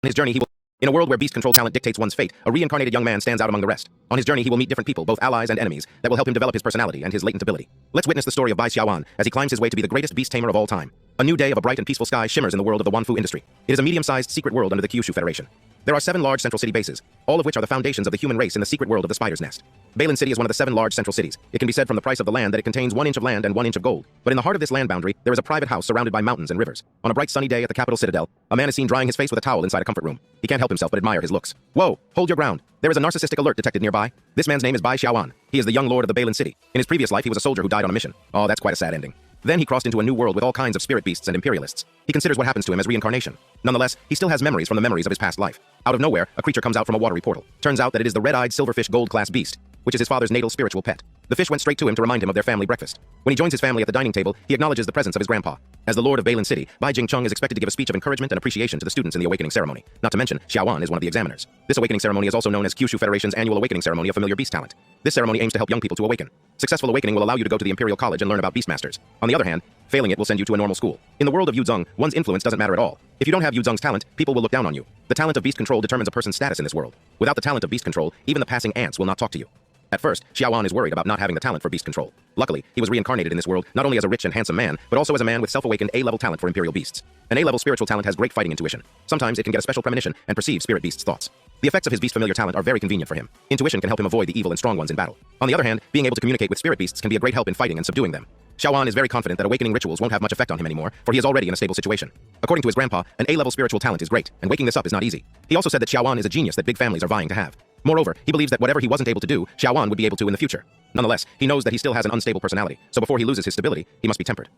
his journey, in a world where beast control talent dictates one's fate, a reincarnated young man stands out among the rest. On his journey, he will meet different people, both allies and enemies, that will help him develop his personality and his latent ability. Let's witness the story of Bai Xiaowan as he climbs his way to be the greatest beast tamer of all time. A new day of a bright and peaceful sky shimmers in the world of the Wanfu industry. It is a medium-sized secret world under the Kyushu Federation. There are 7 large central city bases, all of which are the foundations of the human race in the secret world of the Spider's Nest. Bailin City is one of the 7 large central cities. It can be said from the price of the land that it contains 1 inch of land and 1 inch of gold. But in the heart of this land boundary, there is a private house surrounded by mountains and rivers. On a bright sunny day at the capital citadel, a man is seen drying his face with a towel inside a comfort room. He can't help himself but admire his looks. Whoa, hold your ground. There is a narcissistic alert detected nearby. This man's name is Bai Xiaowan. He is the young lord of the Bailin City. In his previous life, he was a soldier who died on a mission. Oh, that's quite a sad ending. Then he crossed into a new world with all kinds of spirit beasts and imperialists. He considers what happens to him as reincarnation. Nonetheless, he still has memories from the memories of his past life. Out of nowhere, a creature comes out from a watery portal. Turns out that it is the red-eyed silverfish gold-class beast, which is his father's natal spiritual pet. The fish went straight to him to remind him of their family breakfast. When he joins his family at the dining table, he acknowledges the presence of his grandpa. As the lord of Bailin City, Bai Jingcheng is expected to give a speech of encouragement and appreciation to the students in the awakening ceremony. Not to mention, Xiaowan is one of the examiners. This awakening ceremony is also known as Kyushu Federation's annual awakening ceremony of familiar beast talent. This ceremony aims to help young people to awaken. Successful awakening will allow you to go to the Imperial College and learn about beastmasters. On the other hand, failing it will send you to a normal school. In the world of Yuzhong, one's influence doesn't matter at all. If you don't have Yuzhong's talent, people will look down on you. The talent of beast control determines a person's status in this world. Without the talent of beast control, even the passing ants will not talk to you. At first, Xiaowan is worried about not having the talent for beast control. Luckily, he was reincarnated in this world not only as a rich and handsome man, but also as a man with self-awakened A-level talent for imperial beasts. An A-level spiritual talent has great fighting intuition. Sometimes it can get a special premonition and perceive spirit beasts' thoughts. The effects of his beast familiar talent are very convenient for him. Intuition can help him avoid the evil and strong ones in battle. On the other hand, being able to communicate with spirit beasts can be a great help in fighting and subduing them. Xiaowan is very confident that awakening rituals won't have much effect on him anymore, for he is already in a stable situation. According to his grandpa, an A-level spiritual talent is great, and waking this up is not easy. He also said that Xiaowan is a genius that big families are vying to have. Moreover, he believes that whatever he wasn't able to do, Xiaowan would be able to in the future. Nonetheless, he knows that he still has an unstable personality, so before he loses his stability, he must be tempered.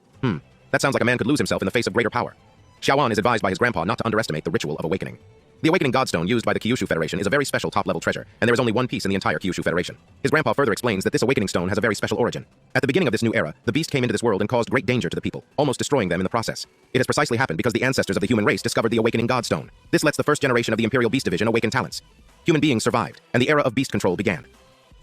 That sounds like a man could lose himself in the face of greater power. Xiaowan is advised by his grandpa not to underestimate the ritual of awakening. The awakening godstone used by the Kyushu Federation is a very special top-level treasure, and there is only one piece in the entire Kyushu Federation. His grandpa further explains that this awakening stone has a very special origin. At the beginning of this new era, the beast came into this world and caused great danger to the people, almost destroying them in the process. It has precisely happened because the ancestors of the human race discovered the awakening godstone. This lets the first generation of the Imperial Beast Division awaken talents. Human beings survived, and the era of beast control began.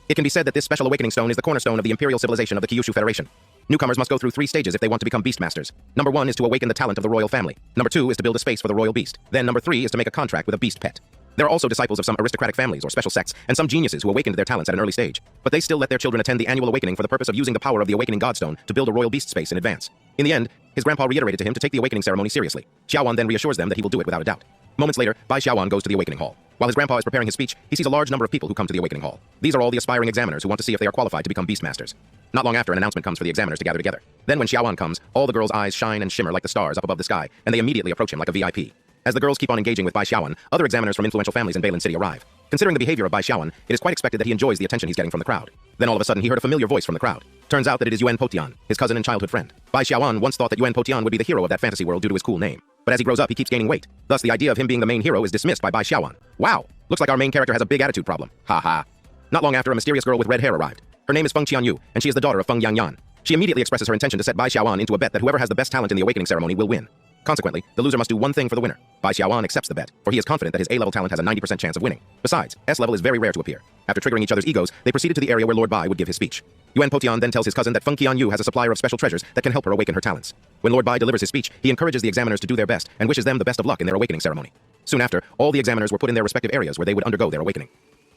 It can be said that this special awakening stone is the cornerstone of the imperial civilization of the Kyushu Federation. Newcomers must go through 3 stages if they want to become beastmasters. Number 1 is to awaken the talent of the royal family. Number 2 is to build a space for the royal beast. Then number 3 is to make a contract with a beast pet. There are also disciples of some aristocratic families or special sects, and some geniuses who awakened their talents at an early stage. But they still let their children attend the annual awakening for the purpose of using the power of the awakening godstone to build a royal beast space in advance. In the end, his grandpa reiterated to him to take the awakening ceremony seriously. Xiaowan then reassures them that he will do it without a doubt. Moments later, Bai Xiaowan goes to the awakening hall. While his grandpa is preparing his speech, he sees a large number of people who come to the awakening hall. These are all the aspiring examiners who want to see if they are qualified to become beastmasters. Not long after, an announcement comes for the examiners to gather together. Then when Xiaowan comes, all the girls' eyes shine and shimmer like the stars up above the sky, and they immediately approach him like a VIP. As the girls keep on engaging with Bai Xiaowan, other examiners from influential families in Bailin City arrive. Considering the behavior of Bai Xiaowan, it is quite expected that he enjoys the attention he's getting from the crowd. Then all of a sudden, he heard a familiar voice from the crowd. Turns out that it is Yuan Potian, his cousin and childhood friend. Bai Xiaowan once thought that Yuan Potian would be the hero of that fantasy world due to his cool name. But as he grows up, he keeps gaining weight. Thus, the idea of him being the main hero is dismissed by Bai Xiaowan. Wow! Looks like our main character has a big attitude problem. Ha ha. Not long after, a mysterious girl with red hair arrived. Her name is Feng Qianyu, and she is the daughter of Feng Yangyan. She immediately expresses her intention to set Bai Xiaowan into a bet that whoever has the best talent in the awakening ceremony will win. Consequently, the loser must do one thing for the winner. Bai Xiaowan accepts the bet, for he is confident that his A-level talent has a 90% chance of winning. Besides, S-level is very rare to appear. After triggering each other's egos, they proceeded to the area where Lord Bai would give his speech. Yuan Potian then tells his cousin that Feng Qianyu has a supplier of special treasures that can help her awaken her talents. When Lord Bai delivers his speech, he encourages the examiners to do their best and wishes them the best of luck in their awakening ceremony. Soon after, all the examiners were put in their respective areas where they would undergo their awakening.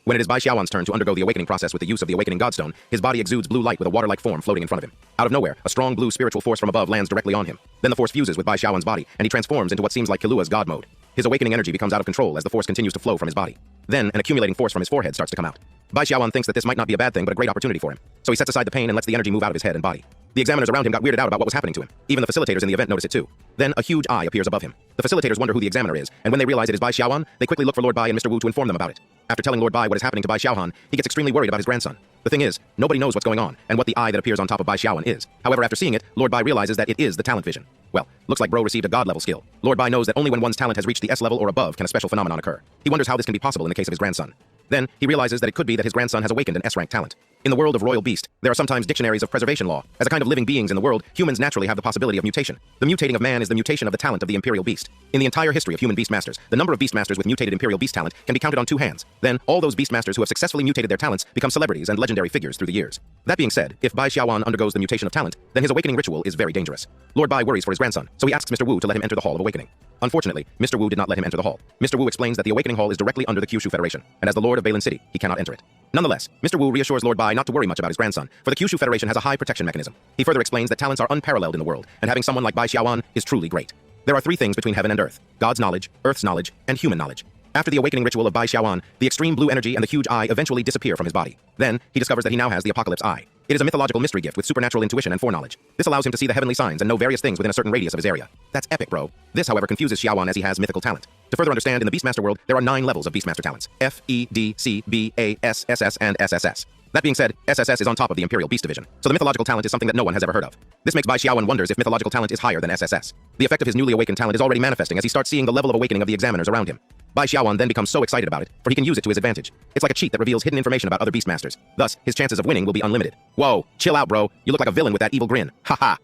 When it is Bai Xiaowan's turn to undergo the awakening process with the use of the awakening godstone, his body exudes blue light with a water-like form floating in front of him. Out of nowhere, a strong blue spiritual force from above lands directly on him. Then the force fuses with Bai Xiaowan's body, and he transforms into what seems like Killua's god mode. His awakening energy becomes out of control as the force continues to flow from his body. Then, an accumulating force from his forehead starts to come out. Bai Xiaowan thinks that this might not be a bad thing, but a great opportunity for him. So he sets aside the pain and lets the energy move out of his head and body. The examiners around him got weirded out about what was happening to him. Even the facilitators in the event notice it too. Then, a huge eye appears above him. The facilitators wonder who the examiner is, and when they realize it is Bai Xiaowan, they quickly look for Lord Bai and Mr. Wu to inform them about it. After telling Lord Bai what is happening to Bai Xiaohan, he gets extremely worried about his grandson. The thing is, nobody knows what's going on, and what the eye that appears on top of Bai Xiaowan is. However, after seeing it, Lord Bai realizes that it is the talent vision. Well, looks like bro received a god-level skill. Lord Bai knows that only when one's talent has reached the S-level or above can a special phenomenon occur. He wonders how this can be possible in the case of his grandson. Then, he realizes that it could be that his grandson has awakened an S-rank talent. In the world of royal beast, there are sometimes dictionaries of preservation law. As a kind of living beings in the world, humans naturally have the possibility of mutation. The mutating of man is the mutation of the talent of the imperial beast. In the entire history of human beastmasters, the number of beastmasters with mutated imperial beast talent can be counted on two hands. Then, all those beastmasters who have successfully mutated their talents become celebrities and legendary figures through the years. That being said, if Bai Xiaowan undergoes the mutation of talent, then his awakening ritual is very dangerous. Lord Bai worries for his grandson, so he asks Mr. Wu to let him enter the Hall of Awakening. Unfortunately, Mr. Wu did not let him enter the hall. Mr. Wu explains that the Awakening Hall is directly under the Kyushu Federation, and as the Lord of Bailin City, he cannot enter it. Nonetheless, Mr. Wu reassures Lord Bai not to worry much about his grandson, for the Kyushu Federation has a high protection mechanism. He further explains that talents are unparalleled in the world, and having someone like Bai Xiaowan is truly great. There are three things between heaven and earth: God's knowledge, Earth's knowledge, and human knowledge. After the awakening ritual of Bai Xiaowan, the extreme blue energy and the huge eye eventually disappear from his body. Then, he discovers that he now has the Apocalypse Eye. It is a mythological mystery gift with supernatural intuition and foreknowledge. This allows him to see the heavenly signs and know various things within a certain radius of his area. That's epic, bro. This, however, confuses Xiaowan as he has mythical talent. To further understand, in the Beastmaster world, there are 9 levels of Beastmaster talents: F, E, D, C, B, A, S, SS, and SSS. That being said, SSS is on top of the Imperial Beast Division, so the mythological talent is something that no one has ever heard of. This makes Bai Xiaowan wonders if mythological talent is higher than SSS. The effect of his newly awakened talent is already manifesting as he starts seeing the level of awakening of the examiners around him. Bai Xiaowan then becomes so excited about it, for he can use it to his advantage. It's like a cheat that reveals hidden information about other Beastmasters. Thus, his chances of winning will be unlimited. Whoa, chill out, bro. You look like a villain with that evil grin. Ha ha.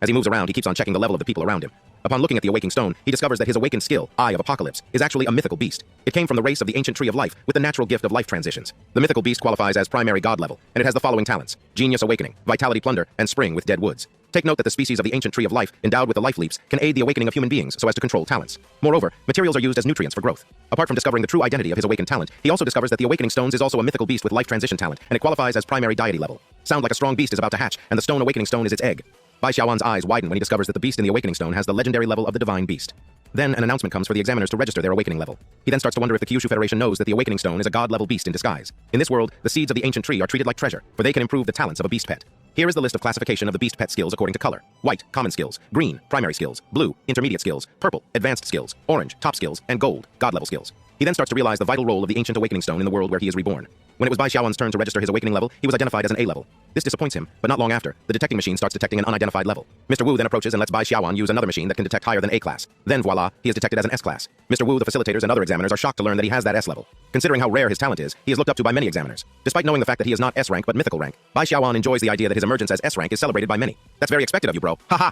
As he moves around, he keeps on checking the level of the people around him. Upon looking at the awakening stone, he discovers that his awakened skill, Eye of Apocalypse, is actually a mythical beast. It came from the race of the ancient tree of life with the natural gift of life transitions. The mythical beast qualifies as primary god level, and it has the following talents: Genius Awakening, Vitality Plunder, and Spring with Dead Woods. Take note that the species of the ancient tree of life, endowed with the life leaps, can aid the awakening of human beings so as to control talents. Moreover, materials are used as nutrients for growth. Apart from discovering the true identity of his awakened talent, he also discovers that the awakening stones is also a mythical beast with life transition talent, and it qualifies as primary deity level. Sound like a strong beast is about to hatch, and the stone awakening stone is its egg. Bai Xiaowan's eyes widen when he discovers that the beast in the awakening stone has the legendary level of the divine beast. Then an announcement comes for the examiners to register their awakening level. He then starts to wonder if the Kyushu Federation knows that the awakening stone is a god-level beast in disguise. In this world, the seeds of the ancient tree are treated like treasure, for they can improve the talents of a beast pet. Here is the list of classification of the beast pet skills according to color: white, common skills; green, primary skills; blue, intermediate skills; purple, advanced skills; orange, top skills; and gold, god-level skills. He then starts to realize the vital role of the ancient awakening stone in the world where he is reborn. When it was Bai Xiaowan's turn to register his awakening level, he was identified as an A level. This disappoints him, but not long after, the detecting machine starts detecting an unidentified level. Mr. Wu then approaches and lets Bai Xiaowan use another machine that can detect higher than A class. Then voila, he is detected as an S class. Mr. Wu, the facilitators, and other examiners are shocked to learn that he has that S level. Considering how rare his talent is, he is looked up to by many examiners. Despite knowing the fact that he is not S rank but mythical rank, Bai Xiaowan enjoys the idea that his emergence as S rank is celebrated by many. That's very expected of you, bro. Haha.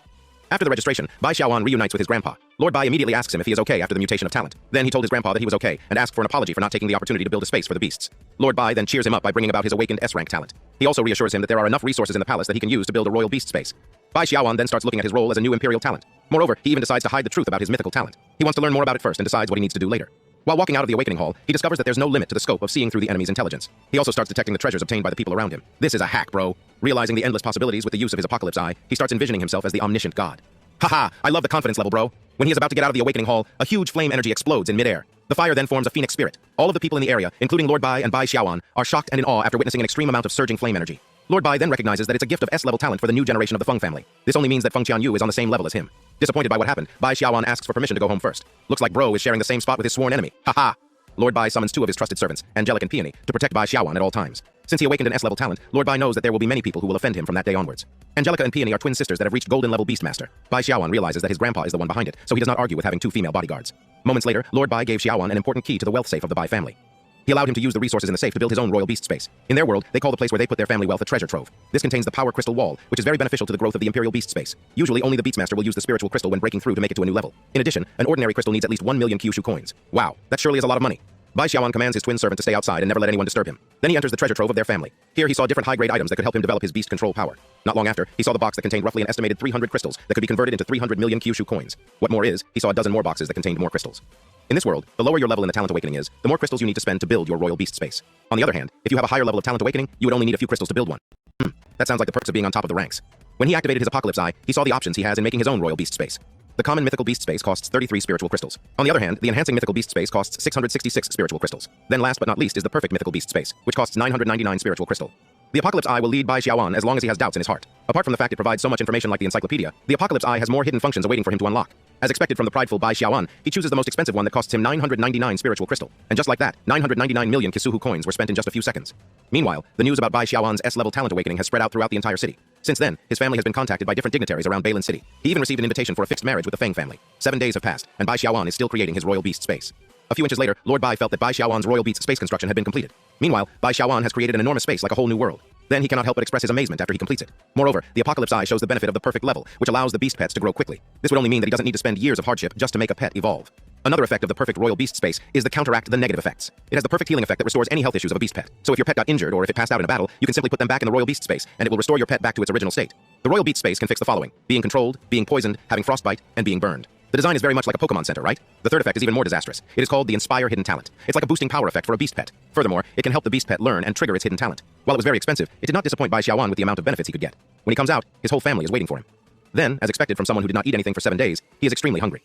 After the registration, Bai Xiaowan reunites with his grandpa. Lord Bai immediately asks him if he is okay after the mutation of talent. Then he told his grandpa that he was okay, and asked for an apology for not taking the opportunity to build a space for the beasts. Lord Bai then cheers him up by bringing about his awakened S-rank talent. He also reassures him that there are enough resources in the palace that he can use to build a royal beast space. Bai Xiaowan then starts looking at his role as a new imperial talent. Moreover, he even decides to hide the truth about his mythical talent. He wants to learn more about it first and decides what he needs to do later. While walking out of the awakening hall, he discovers that there's no limit to the scope of seeing through the enemy's intelligence. He also starts detecting the treasures obtained by the people around him. This is a hack, bro. Realizing the endless possibilities with the use of his Apocalypse Eye, he starts envisioning himself as the omniscient god. Haha, I love the confidence level, bro. When he is about to get out of the awakening hall, a huge flame energy explodes in midair. The fire then forms a phoenix spirit. All of the people in the area, including Lord Bai and Bai Xiaowan, are shocked and in awe after witnessing an extreme amount of surging flame energy. Lord Bai then recognizes that it's a gift of S-level talent for the new generation of the Feng family. This only means that Feng Qianyu is on the same level as him. Disappointed by what happened, Bai Xiaowan asks for permission to go home first. Looks like bro is sharing the same spot with his sworn enemy. Haha. Lord Bai summons 2 of his trusted servants, Angelic and Peony, to protect Bai Xiaowan at all times. Since he awakened an S-level talent, Lord Bai knows that there will be many people who will offend him from that day onwards. Angelica and Peony are twin sisters that have reached golden-level Beastmaster. Bai Xiaowan realizes that his grandpa is the one behind it, so he does not argue with having 2 female bodyguards. Moments later, Lord Bai gave Xiaowan an important key to the wealth safe of the Bai family. He allowed him to use the resources in the safe to build his own royal beast space. In their world, they call the place where they put their family wealth a treasure trove. This contains the power crystal wall, which is very beneficial to the growth of the imperial beast space. Usually, only the Beastmaster will use the spiritual crystal when breaking through to make it to a new level. In addition, an ordinary crystal needs at least 1 million Kyushu coins. Wow, that surely is a lot of money. Bai Xiaowan commands his twin servant to stay outside and never let anyone disturb him. Then he enters the treasure trove of their family. Here he saw different high-grade items that could help him develop his beast control power. Not long after, he saw the box that contained roughly an estimated 300 crystals that could be converted into 300 million Kyushu coins. What more is, he saw a dozen more boxes that contained more crystals. In this world, the lower your level in the talent awakening is, the more crystals you need to spend to build your royal beast space. On the other hand, if you have a higher level of talent awakening, you would only need a few crystals to build one. That sounds like the perks of being on top of the ranks. When he activated his Apocalypse Eye, he saw the options he has in making his own royal beast space. The common mythical beast space costs 33 spiritual crystals. On the other hand, the enhancing mythical beast space costs 666 spiritual crystals. Then last but not least is the perfect mythical beast space, which costs 999 spiritual crystal. The Apocalypse Eye will lead Bai Xiaowan as long as he has doubts in his heart. Apart from the fact it provides so much information like the encyclopedia, the Apocalypse Eye has more hidden functions awaiting for him to unlock. As expected from the prideful Bai Xiaowan, he chooses the most expensive one that costs him 999 spiritual crystal. And just like that, 999 million Kisuhu coins were spent in just a few seconds. Meanwhile, the news about Bai Xiaowan's S-level talent awakening has spread out throughout the entire city. Since then, his family has been contacted by different dignitaries around Bailin City. He even received an invitation for a fixed marriage with the Feng family. 7 days have passed, and Bai Xiaowan is still creating his royal beast space. A few inches later, Lord Bai felt that Bai Xiaowan's royal beast space construction had been completed. Meanwhile, Bai Xiaowan has created an enormous space like a whole new world. Then he cannot help but express his amazement after he completes it. Moreover, the Apocalypse Eye shows the benefit of the perfect level, which allows the beast pets to grow quickly. This would only mean that he doesn't need to spend years of hardship just to make a pet evolve. Another effect of the perfect royal beast space is to counteract the negative effects. It has the perfect healing effect that restores any health issues of a beast pet. So if your pet got injured or if it passed out in a battle, you can simply put them back in the royal beast space, and it will restore your pet back to its original state. The royal beast space can fix the following: being controlled, being poisoned, having frostbite, and being burned. The design is very much like a Pokemon Center, right? The third effect is even more disastrous. It is called the Inspire Hidden Talent. It's like a boosting power effect for a beast pet. Furthermore, it can help the beast pet learn and trigger its hidden talent. While it was very expensive, it did not disappoint Bai Xiaowan with the amount of benefits he could get. When he comes out, his whole family is waiting for him. Then, as expected from someone who did not eat anything for 7 days, he is extremely hungry.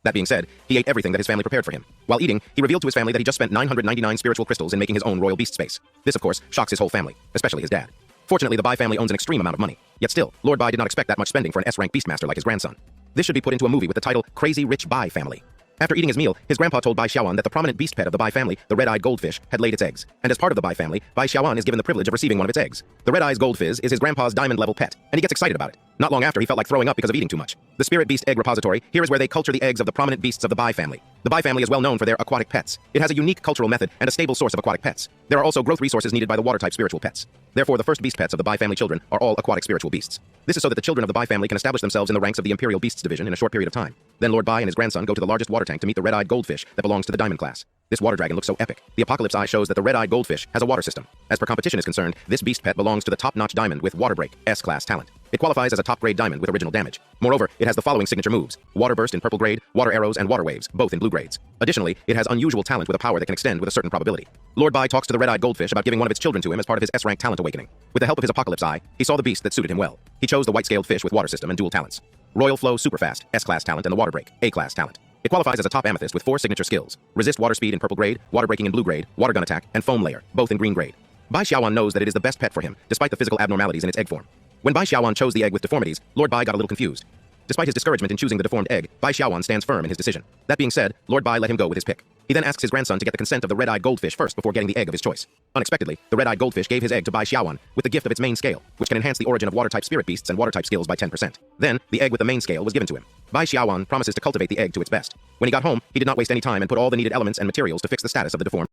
That being said, he ate everything that his family prepared for him. While eating, he revealed to his family that he just spent 999 spiritual crystals in making his own royal beast space. This, of course, shocks his whole family, especially his dad. Fortunately, the Bai family owns an extreme amount of money. Yet still, Lord Bai did not expect that much spending for an S-rank beastmaster like his grandson. This should be put into a movie with the title Crazy Rich Bai Family. After eating his meal, his grandpa told Bai Xiaowan that the prominent beast pet of the Bai family, the red-eyed goldfish, had laid its eggs. And as part of the Bai family, Bai Xiaowan is given the privilege of receiving one of its eggs. The red-eyed goldfish is his grandpa's diamond-level pet, and he gets excited about it. Not long after, he felt like throwing up because of eating too much. The Spirit Beast Egg Repository, here is where they culture the eggs of the prominent beasts of the Bai family. The Bai family is well known for their aquatic pets. It has a unique cultural method and a stable source of aquatic pets. There are also growth resources needed by the water-type spiritual pets. Therefore, the first beast pets of the Bai family children are all aquatic spiritual beasts. This is so that the children of the Bai family can establish themselves in the ranks of the Imperial Beasts Division in a short period of time. Then Lord Bai and his grandson go to the largest water tank to meet the red-eyed goldfish that belongs to the Diamond class. This water dragon looks so epic. The Apocalypse Eye shows that the red-eyed goldfish has a water system. As per competition is concerned, this beast pet belongs to the top-notch diamond with water break, S-class talent. It qualifies as a top-grade diamond with original damage. Moreover, it has the following signature moves: water burst in purple grade, water arrows, and water waves, both in blue grades. Additionally, it has unusual talent with a power that can extend with a certain probability. Lord Bai talks to the red-eyed goldfish about giving one of its children to him as part of his S-rank talent awakening. With the help of his Apocalypse Eye, he saw the beast that suited him well. He chose the white-scaled fish with water system and dual talents: Royal Flow Superfast, S-class talent, and the water break, A-class talent. It qualifies as a top amethyst with 4 signature skills: resist water speed in purple grade, water breaking in blue grade, water gun attack, and foam layer, both in green grade. Bai Xiaowan knows that it is the best pet for him, despite the physical abnormalities in its egg form. When Bai Xiaowan chose the egg with deformities, Lord Bai got a little confused. Despite his discouragement in choosing the deformed egg, Bai Xiaowan stands firm in his decision. That being said, Lord Bai let him go with his pick. He then asks his grandson to get the consent of the red-eyed goldfish first before getting the egg of his choice. Unexpectedly, the red-eyed goldfish gave his egg to Bai Xiaowan with the gift of its main scale, which can enhance the origin of water-type spirit beasts and water-type skills by 10%. Then, the egg with the main scale was given to him. Bai Xiaowan promises to cultivate the egg to its best. When he got home, he did not waste any time and put all the needed elements and materials to fix the status of the deformed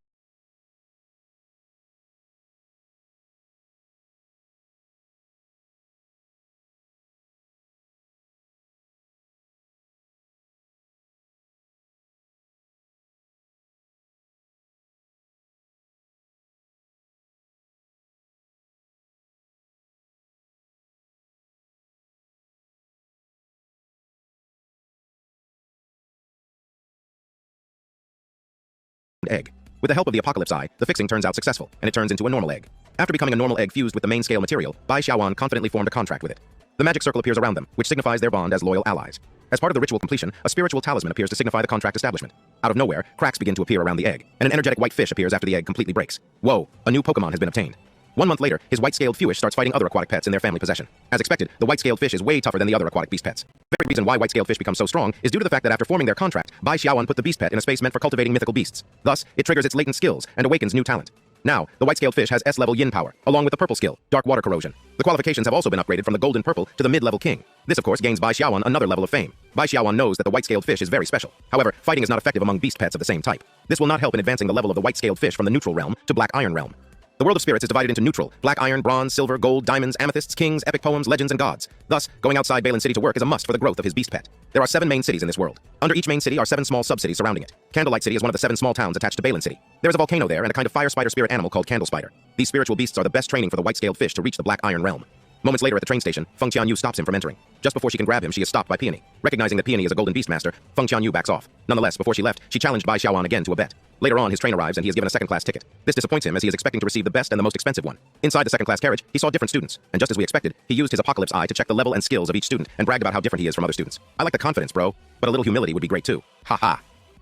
egg. With the help of the Apocalypse Eye, the fixing turns out successful, and it turns into a normal egg. After becoming a normal egg fused with the main scale material, Bai Xiaowan confidently formed a contract with it. The magic circle appears around them, which signifies their bond as loyal allies. As part of the ritual completion, a spiritual talisman appears to signify the contract establishment. Out of nowhere, cracks begin to appear around the egg, and an energetic white fish appears after the egg completely breaks. Whoa, a new Pokemon has been obtained. 1 month later, his white-scaled fish starts fighting other aquatic pets in their family possession. As expected, the white-scaled fish is way tougher than the other aquatic beast pets. The very reason why white-scaled fish become so strong is due to the fact that after forming their contract, Bai Xiaowan put the beast pet in a space meant for cultivating mythical beasts. Thus, it triggers its latent skills and awakens new talent. Now, the white-scaled fish has S-level yin power, along with the purple skill, dark water corrosion. The qualifications have also been upgraded from the golden purple to the mid-level king. This, of course, gains Bai Xiaowan another level of fame. Bai Xiaowan knows that the white-scaled fish is very special. However, fighting is not effective among beast pets of the same type. This will not help in advancing the level of the white-scaled fish from the neutral realm to black iron realm. The world of spirits is divided into neutral, black iron, bronze, silver, gold, diamonds, amethysts, kings, epic poems, legends, and gods. Thus, going outside Balin City to work is a must for the growth of his beast pet. There are 7 main cities in this world. Under each main city are 7 small sub-cities surrounding it. Candlelight City is one of the 7 small towns attached to Balin City. There is a volcano there and a kind of fire spider spirit animal called Candle Spider. These spiritual beasts are the best training for the white-scaled fish to reach the black iron realm. Moments later at the train station, Feng Qianyu stops him from entering. Just before she can grab him, she is stopped by Peony. Recognizing that Peony is a golden beastmaster, Feng Qianyu backs off. Nonetheless, before she left, she challenged Bai Xiaowan again to a bet. Later on, his train arrives and he is given a second-class ticket. This disappoints him as he is expecting to receive the best and the most expensive one. Inside the second-class carriage, he saw different students, and just as we expected, he used his Apocalypse Eye to check the level and skills of each student and bragged about how different he is from other students. I like the confidence, bro, but a little humility would be great too. Ha ha.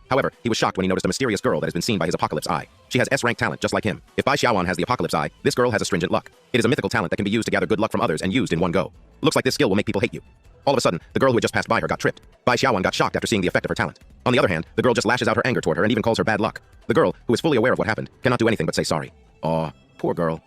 However, he was shocked when he noticed a mysterious girl that has been seen by his Apocalypse Eye. She has S-rank talent just like him. If Bai Xiaowan has the Apocalypse Eye, this girl has astringent luck. It is a mythical talent that can be used to gather good luck from others and used in one go. Looks like this skill will make people hate you. All of a sudden, the girl who had just passed by her got tripped. Bai Xiaowan got shocked after seeing the effect of her talent. On the other hand, the girl just lashes out her anger toward her and even calls her bad luck. The girl, who is fully aware of what happened, cannot do anything but say sorry. Aw, poor girl.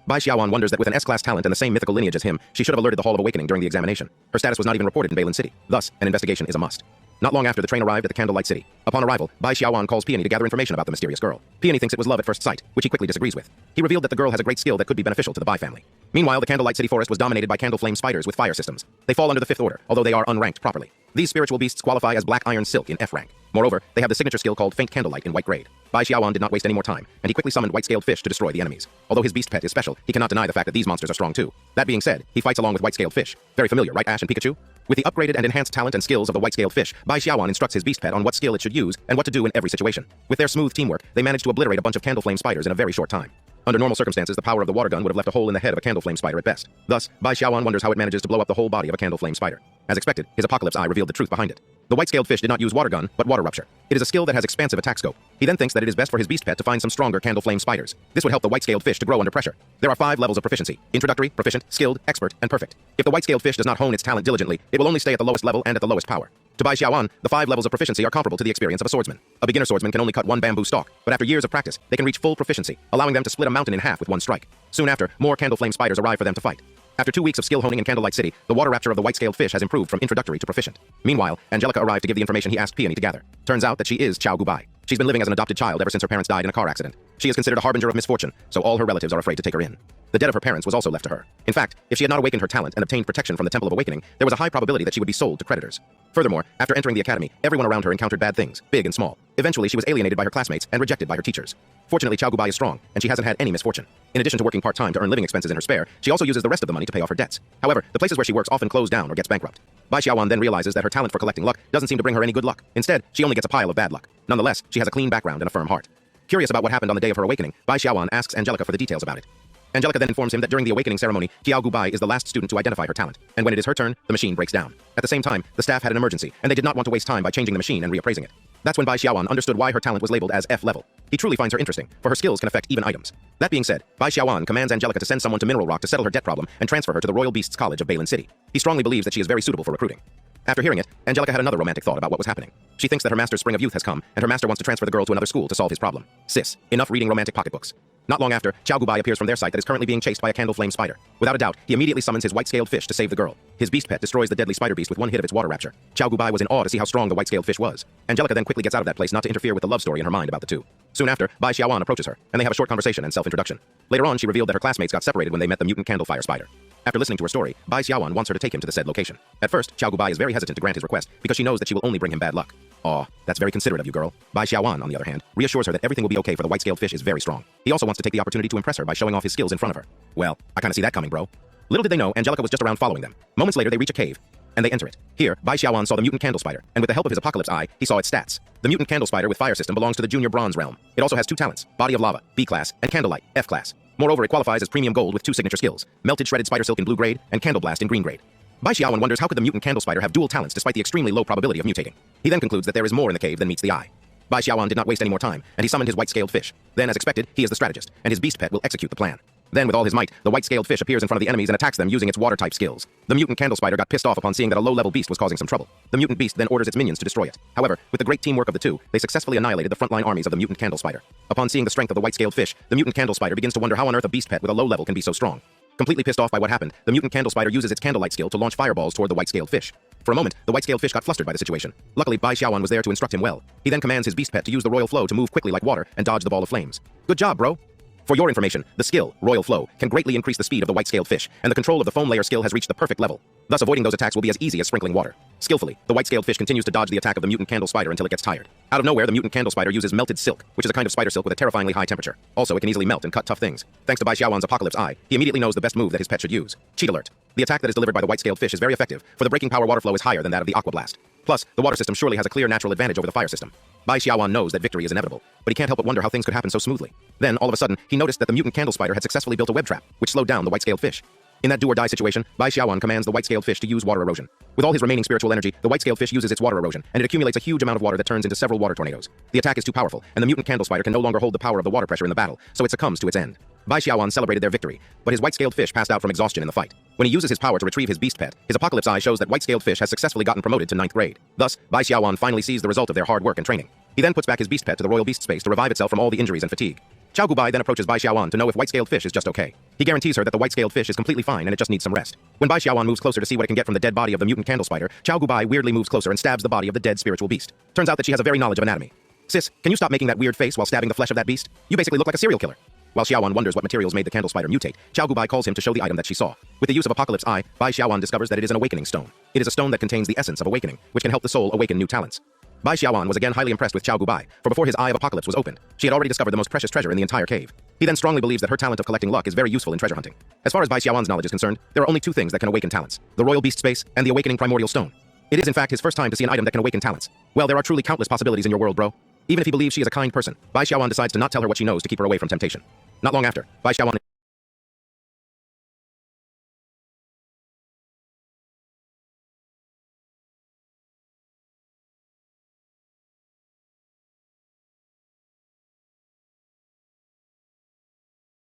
Bai Xiaowan wonders that with an S-class talent and the same mythical lineage as him, she should have alerted the Hall of Awakening during the examination. Her status was not even reported in Balin City. Thus, an investigation is a must. Not long after, the train arrived at the Candlelight City. Upon arrival, Bai Xiaowan calls Peony to gather information about the mysterious girl. Peony thinks it was love at first sight, which he quickly disagrees with. He revealed that the girl has a great skill that could be beneficial to the Bai family. Meanwhile, the Candlelight City forest was dominated by candle flame spiders with fire systems. They fall under the 5th order, although they are unranked properly. These spiritual beasts qualify as Black Iron Silk in F rank. Moreover, they have the signature skill called Faint Candlelight in White grade. Bai Xiaoan did not waste any more time, and he quickly summoned white-scaled fish to destroy the enemies. Although his beast pet is special, he cannot deny the fact that these monsters are strong too. That being said, he fights along with white-scaled fish. Very familiar, right, Ash and Pikachu? With the upgraded and enhanced talent and skills of the white-scaled fish, Bai Xiaoan instructs his beast pet on what skill it should use and what to do in every situation. With their smooth teamwork, they manage to obliterate a bunch of candle flame spiders in a very short time. Under normal circumstances, the power of the water gun would have left a hole in the head of a candle flame spider at best. Thus, Bai Xiaoan wonders how it manages to blow up the whole body of a candle flame spider. As expected, his apocalypse eye revealed the truth behind it. The white-scaled fish did not use water gun, but water rupture. It is a skill that has expansive attack scope. He then thinks that it is best for his beast pet to find some stronger candle flame spiders. This would help the white-scaled fish to grow under pressure. There are 5 levels of proficiency: introductory, proficient, skilled, expert, and perfect. If the white-scaled fish does not hone its talent diligently, it will only stay at the lowest level and at the lowest power. To Bai Xiaoan, the 5 levels of proficiency are comparable to the experience of a swordsman. A beginner swordsman can only cut 1 bamboo stalk, but after years of practice, they can reach full proficiency, allowing them to split a mountain in half with 1 strike. Soon after, more candle flame spiders arrive for them to fight. After 2 weeks of skill honing in Candlelight City, the water rapture of the white-scaled fish has improved from introductory to proficient. Meanwhile, Angelica arrived to give the information he asked Peony to gather. Turns out that she is Xiao Gubai. She's been living as an adopted child ever since her parents died in a car accident. She is considered a harbinger of misfortune, so all her relatives are afraid to take her in. The death of her parents was also left to her. In fact, if she had not awakened her talent and obtained protection from the Temple of Awakening, there was a high probability that she would be sold to creditors. Furthermore, after entering the academy, everyone around her encountered bad things, big and small. Eventually, she was alienated by her classmates and rejected by her teachers. Fortunately, Xiao Gubai is strong, and she hasn't had any misfortune. In addition to working part-time to earn living expenses in her spare, she also uses the rest of the money to pay off her debts. However, the places where she works often close down or gets bankrupt. Bai Xiaoan then realizes that her talent for collecting luck doesn't seem to bring her any good luck. Instead, she only gets a pile of bad luck. Nonetheless, she has a clean background and a firm heart. Curious about what happened on the day of her awakening, Bai Xiaoan asks Angelica for the details about it. Angelica then informs him that during the awakening ceremony, Xiao Gubai is the last student to identify her talent, and when it is her turn, the machine breaks down. At the same time, the staff had an emergency, and they did not want to waste time by changing the machine and reappraising it. That's when Bai Xiaoan understood why her talent was labeled as F level. He truly finds her interesting, for her skills can affect even items. That being said, Bai Xiaoan commands Angelica to send someone to Mineral Rock to settle her debt problem and transfer her to the Royal Beasts College of Balin City. He strongly believes that she is very suitable for recruiting. After hearing it, Angelica had another romantic thought about what was happening. She thinks that her master's spring of youth has come, and her master wants to transfer the girl to another school to solve his problem. Sis, enough reading romantic pocketbooks. Not long after, Xiao Gubai appears from their site that is currently being chased by a candle flame spider. Without a doubt, he immediately summons his white-scaled fish to save the girl. His beast pet destroys the deadly spider beast with 1 hit of its water rapture. Xiao Gubai was in awe to see how strong the white-scaled fish was. Angelica then quickly gets out of that place not to interfere with the love story in her mind about the two. Soon after, Bai Xiaoan approaches her, and they have a short conversation and self-introduction. Later on, she revealed that her classmates got separated when they met the mutant candlefire spider. After listening to her story, Bai Xiaoan wants her to take him to the said location. At first, Xiao Gubai is very hesitant to grant his request because she knows that she will only bring him bad luck. Aw, that's very considerate of you, girl. Bai Xiaoan, on the other hand, reassures her that everything will be okay for the white-scaled fish is very strong. He also wants to take the opportunity to impress her by showing off his skills in front of her. Well, I kinda see that coming, bro. Little did they know, Angelica was just around following them. Moments later, they reach a cave, and they enter it. Here, Bai Xiaoan saw the mutant candle spider, and with the help of his apocalypse eye, he saw its stats. The mutant candle spider with fire system belongs to the junior bronze realm. It also has 2 talents, Body of Lava, B class, and Candlelight, F class. Moreover, it qualifies as premium gold with 2 signature skills, Melted Shredded Spider Silk in blue grade, and Candle Blast in green grade. Bai Xiaoan wonders how could the mutant candle spider have dual talents despite the extremely low probability of mutating. He then concludes that there is more in the cave than meets the eye. Bai Xiaoan did not waste any more time, and he summoned his white-scaled fish. Then, as expected, he is the strategist, and his beast pet will execute the plan. Then, with all his might, the white-scaled fish appears in front of the enemies and attacks them using its water-type skills. The mutant candle spider got pissed off upon seeing that a low-level beast was causing some trouble. The mutant beast then orders its minions to destroy it. However, with the great teamwork of the two, they successfully annihilated the frontline armies of the mutant candle spider. Upon seeing the strength of the white-scaled fish, the mutant candle spider begins to wonder how on earth a beast pet with a low level can be so strong. Completely pissed off by what happened, the mutant candle spider uses its candlelight skill to launch fireballs toward the white-scaled fish. For a moment, the white-scaled fish got flustered by the situation. Luckily, Bai Xiaoan was there to instruct him well. He then commands his beast pet to use the royal flow to move quickly like water and dodge the ball of flames. Good job, bro! For your information, the skill, Royal Flow, can greatly increase the speed of the white-scaled fish, and the control of the foam layer skill has reached the perfect level. Thus, avoiding those attacks will be as easy as sprinkling water. Skillfully, the white-scaled fish continues to dodge the attack of the mutant candle spider until it gets tired. Out of nowhere, the mutant candle spider uses melted silk, which is a kind of spider silk with a terrifyingly high temperature. Also, it can easily melt and cut tough things. Thanks to Bai Xiaoan's apocalypse eye, he immediately knows the best move that his pet should use. Cheat alert. The attack that is delivered by the white-scaled fish is very effective, for the breaking power water flow is higher than that of the aqua blast. Plus, the water system surely has a clear natural advantage over the fire system. Bai Xiaoan knows that victory is inevitable, but he can't help but wonder how things could happen so smoothly. Then, all of a sudden, he noticed that the mutant candle spider had successfully built a web trap, which slowed down the white-scaled fish. In that do-or-die situation, Bai Xiaoan commands the white-scaled fish to use water erosion. With all his remaining spiritual energy, the white-scaled fish uses its water erosion, and it accumulates a huge amount of water that turns into several water tornadoes. The attack is too powerful, and the mutant candle spider can no longer hold the power of the water pressure in the battle, so it succumbs to its end. Bai Xiaoan celebrated their victory, but his white-scaled fish passed out from exhaustion in the fight. When he uses his power to retrieve his beast pet, his apocalypse eye shows that white-scaled fish has successfully gotten promoted to 9th grade. Thus, Bai Xiaoan finally sees the result of their hard work and training. He then puts back his beast pet to the royal beast space to revive itself from all the injuries and fatigue. Xiao Gubai then approaches Bai Xiaoan to know if white-scaled fish is just okay. He guarantees her that the white-scaled fish is completely fine and it just needs some rest. When Bai Xiaoan moves closer to see what it can get from the dead body of the mutant candle spider, Xiao Gubai weirdly moves closer and stabs the body of the dead spiritual beast. Turns out that she has a very knowledge of anatomy. Sis, can you stop making that weird face while stabbing the flesh of that beast? You basically look like a serial killer. While Xiaowan wonders what materials made the candle spider mutate, Xiao Gubai calls him to show the item that she saw. With the use of Apocalypse Eye, Bai Xiaowan discovers that it is an awakening stone. It is a stone that contains the essence of awakening, which can help the soul awaken new talents. Bai Xiaowan was again highly impressed with Xiao Gubai, for before his Eye of Apocalypse was opened, she had already discovered the most precious treasure in the entire cave. He then strongly believes that her talent of collecting luck is very useful in treasure hunting. As far as Bai Xiaowan's knowledge is concerned, there are only two things that can awaken talents: the Royal Beast Space and the Awakening Primordial Stone. It is in fact his first time to see an item that can awaken talents. Well, there are truly countless possibilities in your world, bro. Even if he believes she is a kind person, Bai Xiaowan decides to not tell her what she knows to keep her away from temptation. Not long after, Bai Xiaowan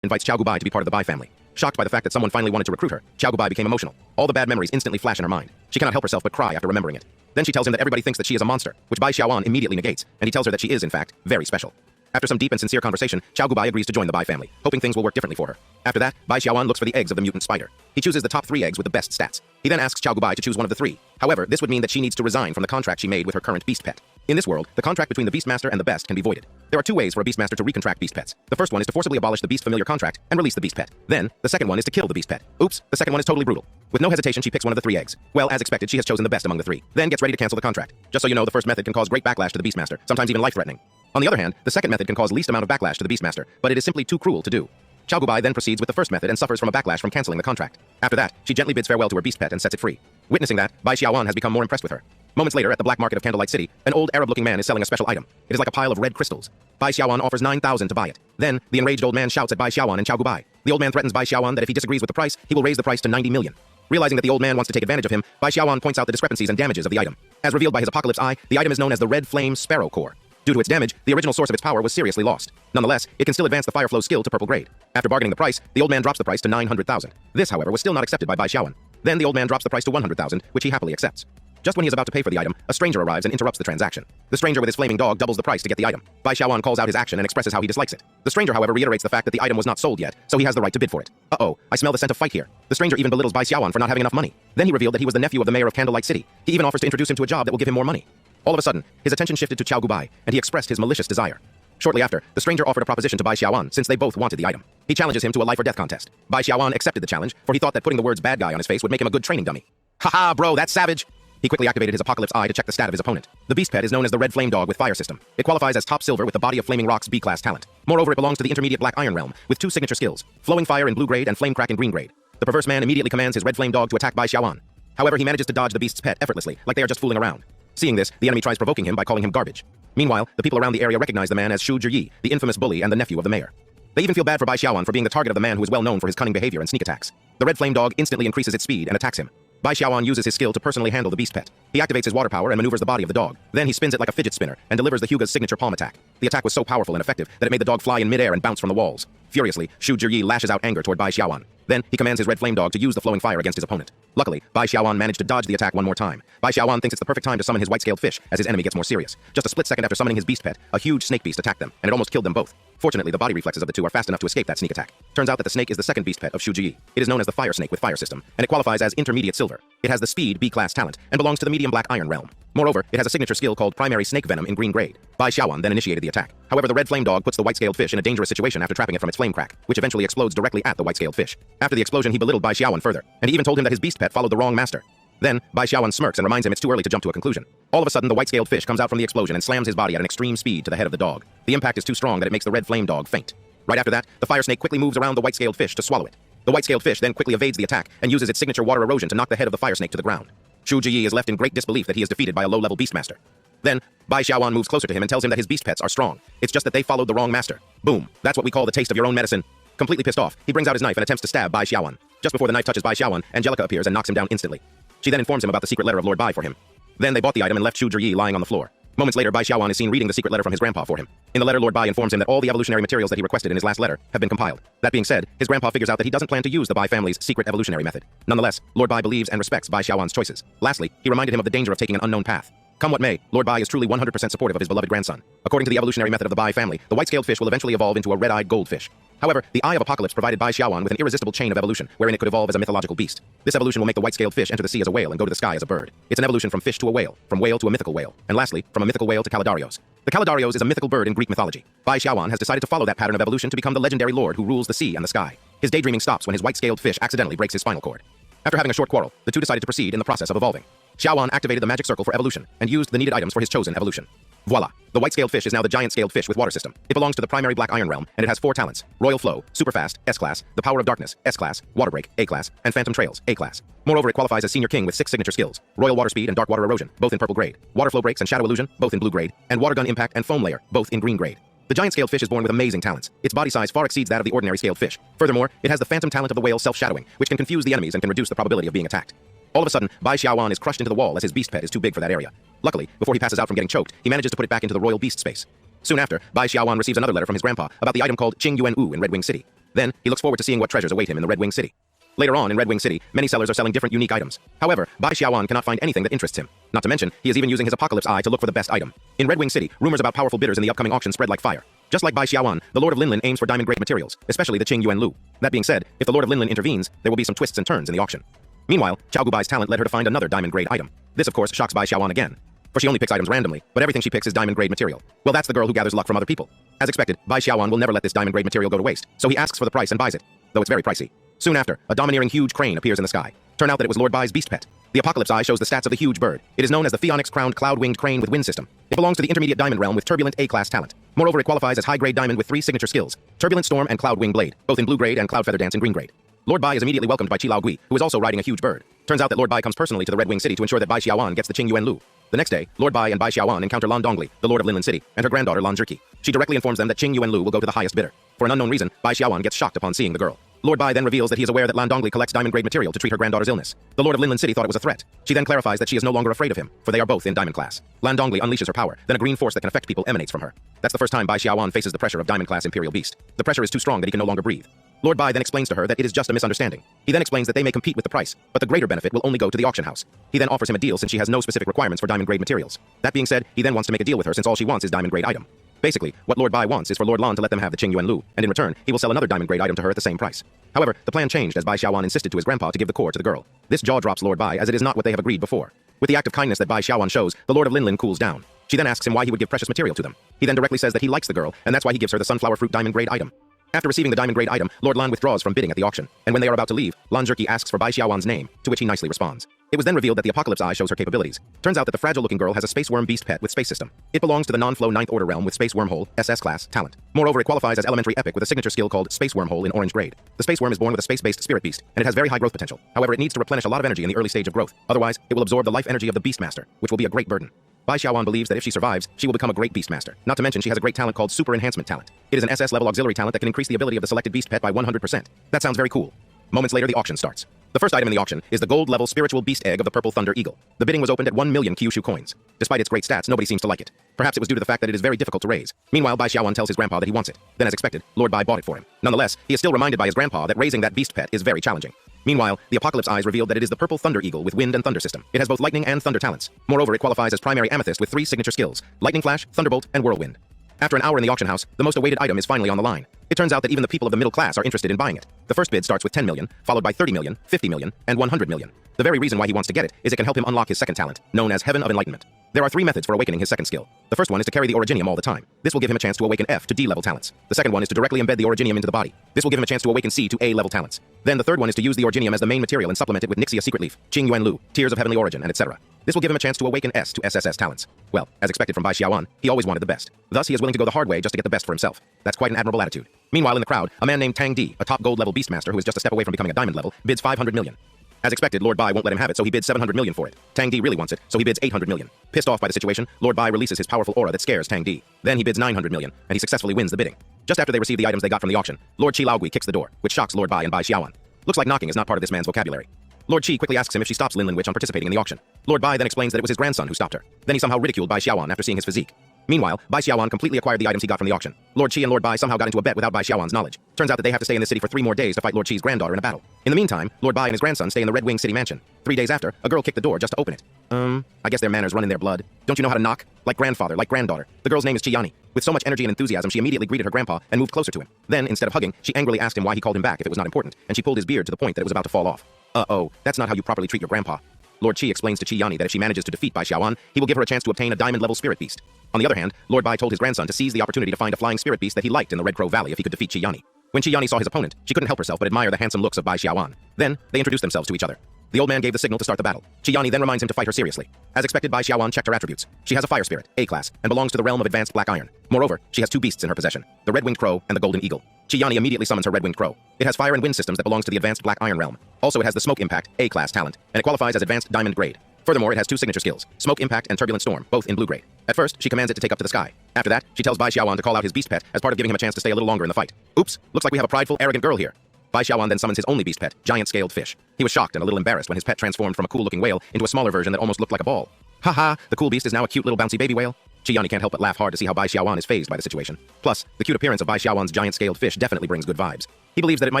invites Xiao Gubai to be part of the Bai family. Shocked by the fact that someone finally wanted to recruit her, Xiao Gubai became emotional. All the bad memories instantly flash in her mind. She cannot help herself but cry after remembering it. Then she tells him that everybody thinks that she is a monster, which Bai Xiaowan immediately negates, and he tells her that she is, in fact, very special. After some deep and sincere conversation, Xiao Gubai agrees to join the Bai family, hoping things will work differently for her. After that, Bai Xiaowan looks for the eggs of the mutant spider. He chooses the top 3 eggs with the best stats. He then asks Xiao Gubai to choose one of the 3. However, this would mean that she needs to resign from the contract she made with her current beast pet. In this world, the contract between the Beastmaster and the best can be voided. There are 2 ways for a Beastmaster to recontract beast pets. The first one is to forcibly abolish the beast familiar contract and release the beast pet. Then, the second one is to kill the beast pet. Oops, the second one is totally brutal. With no hesitation, she picks one of the 3 eggs. Well, as expected, she has chosen the best among the 3. Then gets ready to cancel the contract. Just so you know, the first method can cause great backlash to the Beastmaster, sometimes even life-threatening. On the other hand, the second method can cause least amount of backlash to the Beastmaster, but it is simply too cruel to do. Xiao Gubai then proceeds with the first method and suffers from a backlash from canceling the contract. After that, she gently bids farewell to her beast pet and sets it free. Witnessing that, Bai Xiaowan has become more impressed with her. Moments later, at the black market of Candlelight City, an old Arab-looking man is selling a special item. It is like a pile of red crystals. Bai Xiaowan offers 9,000 to buy it. Then, the enraged old man shouts at Bai Xiaowan and Xiao Gubai. The old man threatens Bai Xiaowan that if he disagrees with the price, he will raise the price to 90 million. Realizing that the old man wants to take advantage of him, Bai Xiaowan points out the discrepancies and damages of the item. As revealed by his Apocalypse Eye, the item is known as the Red Flame Sparrow Core. Due to its damage, the original source of its power was seriously lost. Nonetheless, it can still advance the Fire Flow skill to purple grade. After bargaining the price, the old man drops the price to 900,000. This, however, was still not accepted by Bai Xiaowan. Then the old man drops the price to 100,000, which he happily accepts. Just when he is about to pay for the item, a stranger arrives and interrupts the transaction. The stranger with his flaming dog doubles the price to get the item. Bai Xiaowan calls out his action and expresses how he dislikes it. The stranger, however, reiterates the fact that the item was not sold yet, so he has the right to bid for it. Uh-oh, I smell the scent of fight here. The stranger even belittles Bai Xiaowan for not having enough money. Then he revealed that he was the nephew of the mayor of Candlelight City. He even offers to introduce him to a job that will give him more money. All of a sudden, his attention shifted to Xiao Gubai, and he expressed his malicious desire. Shortly after, the stranger offered a proposition to Bai Xiaowan since they both wanted the item. He challenges him to a life or death contest. Bai Xiaowan accepted the challenge, for he thought that putting the words bad guy on his face would make him a good training dummy. Haha, bro, that's savage! He quickly activated his Apocalypse Eye to check the stat of his opponent. The beast pet is known as the Red Flame Dog with Fire System. It qualifies as top silver with the Body of Flaming Rock's B-class talent. Moreover, it belongs to the intermediate Black Iron realm, with 2 signature skills, Flowing Fire in blue grade and Flame Crack in green grade. The perverse man immediately commands his Red Flame Dog to attack Bai Xiaowan. However, he manages to dodge the beast's pet effortlessly, like they are just fooling around. Seeing this, the enemy tries provoking him by calling him garbage. Meanwhile, the people around the area recognize the man as Shu Zhiyi, the infamous bully and the nephew of the mayor. They even feel bad for Bai Xiaowan for being the target of the man who is well known for his cunning behavior and sneak attacks. The Red Flame Dog instantly increases its speed and attacks him. Bai Xiaowan uses his skill to personally handle the beast pet. He activates his water power and maneuvers the body of the dog. Then he spins it like a fidget spinner and delivers the Hyuga's signature palm attack. The attack was so powerful and effective that it made the dog fly in midair and bounce from the walls. Furiously, Shu Zhiyi lashes out anger toward Bai Xiaowan. Then, he commands his Red Flame Dog to use the Flowing Fire against his opponent. Luckily, Bai Xiaowan managed to dodge the attack one more time. Bai Xiaowan thinks it's the perfect time to summon his white-scaled fish as his enemy gets more serious. Just a split second after summoning his beast pet, a huge snake beast attacked them, and it almost killed them both. Fortunately, the body reflexes of the two are fast enough to escape that sneak attack. Turns out that the snake is the second beast pet of Shu Zhiyi. It is known as the Fire Snake with Fire System, and it qualifies as intermediate silver. It has the speed B-class talent, and belongs to the medium Black Iron realm. Moreover, it has a signature skill called Primary Snake Venom in green grade. Bai Xiaowan then initiated the attack. However, the Red Flame Dog puts the white-scaled fish in a dangerous situation after trapping it from its flame crack, which eventually explodes directly at the white-scaled fish. After the explosion, he belittled Bai Xiaowan further, and he even told him that his beast pet followed the wrong master. Then, Bai Xiaowan smirks and reminds him it's too early to jump to a conclusion. All of a sudden, the white-scaled fish comes out from the explosion and slams his body at an extreme speed to the head of the dog. The impact is too strong that it makes the Red Flame Dog faint. Right after that, the Fire Snake quickly moves around the white-scaled fish to swallow it. The white-scaled fish then quickly evades the attack and uses its signature water erosion to knock the head of the Fire Snake to the ground. Shu Zhiyi is left in great disbelief that he is defeated by a low-level Beastmaster. Then, Bai Xiaowan moves closer to him and tells him that his beast pets are strong. It's just that they followed the wrong master. Boom. That's what we call the taste of your own medicine. Completely pissed off, he brings out his knife and attempts to stab Bai Xiaowan. Just before the knife touches Bai Xiaowan, Angelica appears and knocks him down instantly. She then informs him about the secret letter of Lord Bai for him. Then they bought the item and left Shu Zhiyi lying on the floor. Moments later, Bai Xiaowan is seen reading the secret letter from his grandpa for him. In the letter, Lord Bai informs him that all the evolutionary materials that he requested in his last letter have been compiled. That being said, his grandpa figures out that he doesn't plan to use the Bai family's secret evolutionary method. Nonetheless, Lord Bai believes and respects Bai Xiaowan's choices. Lastly, he reminded him of the danger of taking an unknown path. Come what may, Lord Bai is truly 100% supportive of his beloved grandson. According to the evolutionary method of the Bai family, the white-scaled fish will eventually evolve into a red-eyed goldfish. However, the Eye of Apocalypse provided Bai Xiaoan with an irresistible chain of evolution, wherein it could evolve as a mythological beast. This evolution will make the white-scaled fish enter the sea as a whale and go to the sky as a bird. It's an evolution from fish to a whale, from whale to a mythical whale, and lastly, from a mythical whale to Calidarios. The Calidarios is a mythical bird in Greek mythology. Bai Xiaoan has decided to follow that pattern of evolution to become the legendary lord who rules the sea and the sky. His daydreaming stops when his white-scaled fish accidentally breaks his spinal cord. After having a short quarrel, the two decided to proceed in the process of evolving. Xiaoan activated the magic circle for evolution and used the needed items for his chosen evolution. Voila! The white-scaled fish is now the giant-scaled fish with water system. It belongs to the primary black iron realm, and it has 4 talents: Royal Flow, Superfast, S-Class, the Power of Darkness, S-Class, Water Break, A-Class, and Phantom Trails, A-Class. Moreover, it qualifies as Senior King with 6 signature skills: Royal Water Speed and Dark Water Erosion, both in purple grade; Water Flow Breaks and Shadow Illusion, both in blue grade; and Water Gun Impact and Foam Layer, both in green grade. The giant-scaled fish is born with amazing talents. Its body size far exceeds that of the ordinary scaled fish. Furthermore, it has the phantom talent of the whale self-shadowing, which can confuse the enemies and can reduce the probability of being attacked. All of a sudden, Bai Xiaoan is crushed into the wall as his beast pet is too big for that area. Luckily, before he passes out from getting choked, he manages to put it back into the royal beast space. Soon after, Bai Xiaoan receives another letter from his grandpa about the item called Qing Yuan Wu in Red Wing City. Then, he looks forward to seeing what treasures await him in the Red Wing City. Later on, in Red Wing City, many sellers are selling different unique items. However, Bai Xiaoan cannot find anything that interests him. Not to mention, he is even using his Apocalypse Eye to look for the best item. In Red Wing City, rumors about powerful bidders in the upcoming auction spread like fire. Just like Bai Xiaoan, the Lord of Linlin aims for diamond-grade materials, especially the Qing Yuan Lu. That being said, if the Lord of Linlin intervenes, there will be some twists and turns in the auction. Meanwhile, Chao Gubai's talent led her to find another diamond-grade item. This, of course, shocks Bai Xiaoan again, for she only picks items randomly, but everything she picks is diamond-grade material. Well, that's the girl who gathers luck from other people. As expected, Bai Xiaoan will never let this diamond-grade material go to waste, so he asks for the price and buys it, though it's very pricey. Soon after, a domineering huge crane appears in the sky. Turn out that it was Lord Bai's beast pet. The Apocalypse Eye shows the stats of the huge bird. It is known as the Phoenix-crowned cloud-winged crane with wind system. It belongs to the intermediate diamond realm with turbulent A-class talent. Moreover, it qualifies as high-grade diamond with 3 signature skills: Turbulent Storm and Cloud Wing Blade, both in blue grade, and Cloud Feather Dance in green grade. Lord Bai is immediately welcomed by Qilao Gui, who is also riding a huge bird. Turns out that Lord Bai comes personally to the Red Wing City to ensure that Bai Xiaoan gets the Qing Yuan Lu. The next day, Lord Bai and Bai Xiaoan encounter Lan Dongli, the Lord of Linlin City, and her granddaughter Lan Zerqi. She directly informs them that Qing Yuan Lu will go to the highest bidder. For an unknown reason, Bai Xiaoan gets shocked upon seeing the girl. Lord Bai then reveals that he is aware that Lan Dongli collects diamond-grade material to treat her granddaughter's illness. The Lord of Linlin City thought it was a threat. She then clarifies that she is no longer afraid of him, for they are both in diamond class. Lan Dongli unleashes her power, then a green force that can affect people emanates from her. That's the first time Bai Xiaoan faces the pressure of diamond class Imperial Beast. The pressure is too strong that he can no longer breathe. Lord Bai then explains to her that it is just a misunderstanding. He then explains that they may compete with the price, but the greater benefit will only go to the auction house. He then offers him a deal since she has no specific requirements for diamond-grade materials. That being said, he then wants to make a deal with her since all she wants is diamond-grade item. Basically, what Lord Bai wants is for Lord Lan to let them have the Qing Yuan Lu, and in return, he will sell another diamond-grade item to her at the same price. However, the plan changed as Bai Xiaoan insisted to his grandpa to give the core to the girl. This jaw drops Lord Bai as it is not what they have agreed before. With the act of kindness that Bai Xiaoan shows, the Lord of Linlin cools down. She then asks him why he would give precious material to them. He then directly says that he likes the girl, and that's why he gives her the sunflower fruit diamond-grade item. After receiving the diamond-grade item, Lord Lan withdraws from bidding at the auction, and when they are about to leave, Lan Zerqi asks for Bai Xiaoan's name, to which he nicely responds. It was then revealed that the Apocalypse Eye shows her capabilities. Turns out that the fragile-looking girl has a space worm beast pet with space system. It belongs to the non-flow 9th order realm with space wormhole, SS class, talent. Moreover, it qualifies as elementary epic with a signature skill called space wormhole in orange grade. The space worm is born with a space-based spirit beast, and it has very high growth potential. However, it needs to replenish a lot of energy in the early stage of growth. Otherwise, it will absorb the life energy of the Beastmaster, which will be a great burden. Bai Xiaoan believes that if she survives, she will become a great Beastmaster. Not to mention, she has a great talent called Super Enhancement Talent. It is an SS level auxiliary talent that can increase the ability of the selected beast pet by 100%. That sounds very cool. Moments later, the auction starts. The first item in the auction is the gold-level spiritual beast egg of the purple thunder eagle. The bidding was opened at 1 million Kyushu coins. Despite its great stats, nobody seems to like it. Perhaps it was due to the fact that it is very difficult to raise. Meanwhile, Bai Xiaoan tells his grandpa that he wants it. Then, as expected, Lord Bai bought it for him. Nonetheless, he is still reminded by his grandpa that raising that beast pet is very challenging. Meanwhile, the Apocalypse Eyes revealed that it is the purple thunder eagle with wind and thunder system. It has both lightning and thunder talents. Moreover, it qualifies as primary amethyst with 3 signature skills: lightning flash, thunderbolt, and whirlwind. After an hour in the auction house, the most awaited item is finally on the line. It turns out that even the people of the middle class are interested in buying it. The first bid starts with 10 million, followed by 30 million, 50 million, and 100 million. The very reason why he wants to get it is it can help him unlock his second talent, known as Heaven of Enlightenment. There are 3 methods for awakening his second skill. The first one is to carry the Originium all the time. This will give him a chance to awaken F to D level talents. The second one is to directly embed the Originium into the body. This will give him a chance to awaken C to A level talents. Then the third one is to use the Originium as the main material and supplement it with Nixia Secret Leaf, Qing Yuan Lu, Tears of Heavenly Origin, and etc. This will give him a chance to awaken S to SSS talents. Well, as expected from Bai Xiaoan, he always wanted the best. Thus, he is willing to go the hard way just to get the best for himself. That's quite an admirable attitude. Meanwhile, in the crowd, a man named Tang Di, a top gold level beastmaster who is just a step away from becoming a diamond level, bids 500 million. As expected, Lord Bai won't let him have it, so he bids 700 million for it. Tang Di really wants it, so he bids 800 million. Pissed off by the situation, Lord Bai releases his powerful aura that scares Tang Di. Then he bids 900 million, and he successfully wins the bidding. Just after they receive the items they got from the auction, Lord Qilao Gui kicks the door, which shocks Lord Bai and Bai Xiaoan. Looks like knocking is not part of this man's vocabulary. Lord Qi quickly asks him if she stops Linlin Witch on participating in the auction. Lord Bai then explains that it was his grandson who stopped her. Then he somehow ridiculed Bai Xiaoan after seeing his physique. Meanwhile, Bai Xiaowan completely acquired the items he got from the auction. Lord Qi and Lord Bai somehow got into a bet without Bai Xiaowan's knowledge. Turns out that they have to stay in the city for 3 more days to fight Lord Qi's granddaughter in a battle. In the meantime, Lord Bai and his grandson stay in the Red Wing City mansion. 3 days after, a girl kicked the door just to open it. I guess their manners run in their blood. Don't you know how to knock? Like grandfather, like granddaughter. The girl's name is Chiyani. With so much energy and enthusiasm, she immediately greeted her grandpa and moved closer to him. Then, instead of hugging, she angrily asked him why he called him back if it was not important, and she pulled his beard to the point that it was about to fall off. Uh-oh, that's not how you properly treat your grandpa. Lord Qi explains to Chiyani that if she manages to defeat Bai Xiaowan, he will give her a chance to obtain a diamond-level spirit beast. On the other hand, Lord Bai told his grandson to seize the opportunity to find a flying spirit beast that he liked in the Red Crow Valley if he could defeat Chiyani. When Chiyani saw his opponent, she couldn't help herself but admire the handsome looks of Bai Xiaowan. Then, they introduced themselves to each other. The old man gave the signal to start the battle. Chiyani then reminds him to fight her seriously. As expected, Bai Xiaowan checked her attributes. She has a fire spirit, A-class, and belongs to the realm of advanced black iron. Moreover, she has 2 beasts in her possession, the red-winged crow and the golden eagle. Chiyani immediately summons her red-winged crow. It has fire and wind systems that belongs to the advanced black iron realm. Also, it has the smoke impact, A-class talent, and it qualifies as advanced diamond grade. Furthermore, it has 2 signature skills, Smoke Impact and Turbulent Storm, both in blue grade. At first, she commands it to take up to the sky. After that, she tells Bai Xiaowan to call out his beast pet as part of giving him a chance to stay a little longer in the fight. Oops, looks like we have a prideful, arrogant girl here. Bai Xiaowan then summons his only beast pet, giant-scaled fish. He was shocked and a little embarrassed when his pet transformed from a cool-looking whale into a smaller version that almost looked like a ball. Haha, the cool beast is now a cute little bouncy baby whale. Chiyani can't help but laugh hard to see how Bai Xiaowan is fazed by the situation. Plus, the cute appearance of Bai Xiaowan's giant-scaled fish definitely brings good vibes. He believes that it might